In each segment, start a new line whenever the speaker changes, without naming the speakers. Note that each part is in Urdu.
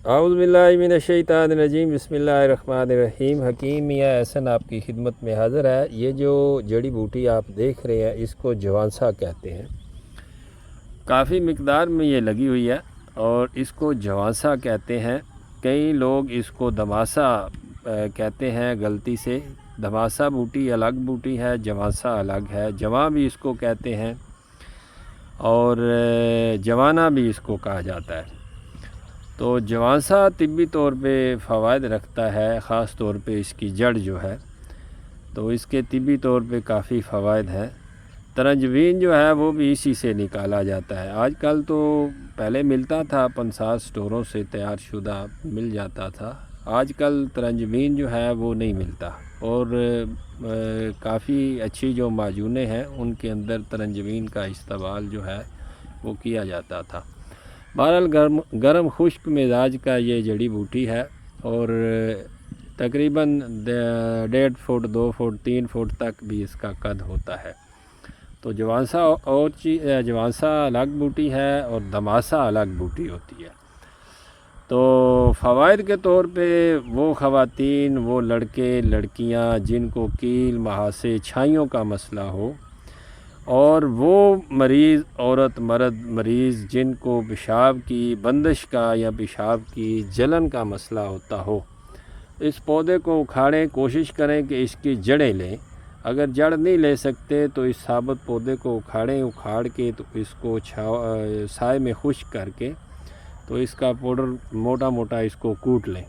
اعوذ باللہ من الشیطان الرجیم، بسم اللہ الرحمن الرحیم۔ حکیم میاں احسن آپ کی خدمت میں حاضر ہے۔ یہ جو جڑی بوٹی آپ دیکھ رہے ہیں اس کو جوانسا کہتے ہیں۔ کافی مقدار میں یہ لگی ہوئی ہے اور اس کو جوانسا کہتے ہیں۔ کئی لوگ اس کو دماسا کہتے ہیں غلطی سے۔ دماسا بوٹی الگ بوٹی ہے، جوانسا الگ ہے۔ جواں بھی اس کو کہتے ہیں اور جوانا بھی اس کو کہا جاتا ہے۔ تو جوانسا طبی طور پہ فوائد رکھتا ہے، خاص طور پہ اس کی جڑ جو ہے تو اس کے طبی طور پہ کافی فوائد ہیں۔ ترنجبین جو ہے وہ بھی اسی سے نکالا جاتا ہے۔ آج کل تو پہلے ملتا تھا، پنسار سٹوروں سے تیار شدہ مل جاتا تھا۔ آج کل ترنجبین جو ہے وہ نہیں ملتا اور کافی اچھی جو معجونیں ہیں ان کے اندر ترنجبین کا استعمال جو ہے وہ کیا جاتا تھا۔ بہرحال گرم خشک مزاج کا یہ جڑی بوٹی ہے اور تقریباً 1.5 فٹ 2 فٹ 3 فٹ تک بھی اس کا قد ہوتا ہے۔ تو جوانسا الگ بوٹی ہے اور دماسا الگ بوٹی ہوتی ہے۔ تو فوائد کے طور پہ وہ خواتین، وہ لڑکے لڑکیاں جن کو کیل مہاسے چھائیوں کا مسئلہ ہو، اور وہ مریض عورت مرد مریض جن کو پیشاب کی بندش کا یا پیشاب کی جلن کا مسئلہ ہوتا ہو، اس پودے کو اکھاڑیں، کوشش کریں کہ اس کی جڑیں لیں۔ اگر جڑ نہیں لے سکتے تو اس ثابت پودے کو اکھاڑ کے تو اس کو سائے میں خشک کر کے تو اس کا پاؤڈر موٹا موٹا اس کو کوٹ لیں۔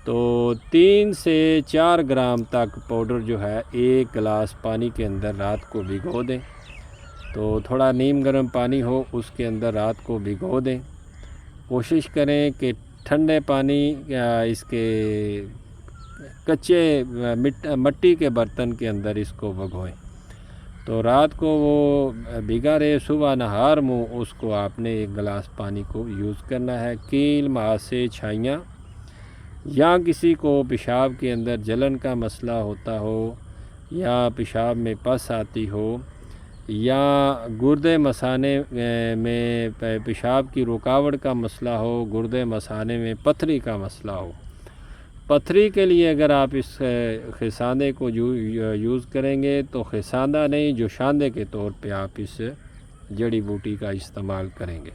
تو 3 سے 4 گرام تک پاؤڈر جو ہے 1 گلاس پانی کے اندر رات کو بھگو دیں۔ تو تھوڑا نیم گرم پانی ہو اس کے اندر رات کو بھگو دیں۔ کوشش کریں کہ ٹھنڈے پانی اس کے کچے مٹی کے برتن کے اندر اس کو بھگوئیں۔ تو رات کو وہ بھیگا رہے، صبح نہار منہ اس کو آپ نے 1 گلاس پانی کو یوز کرنا ہے۔ کیل مہاسے چھائیاں یا کسی کو پیشاب کے اندر جلن کا مسئلہ ہوتا ہو یا پیشاب میں پس آتی ہو یا گردے مثانے میں پیشاب کی رکاوٹ کا مسئلہ ہو، گردے مثانے میں پتھری کا مسئلہ ہو، پتھری کے لیے اگر آپ اس خساندے کو یوز کریں گے تو خساندہ نہیں، جوشاندے کے طور پہ آپ اس جڑی بوٹی کا استعمال کریں گے۔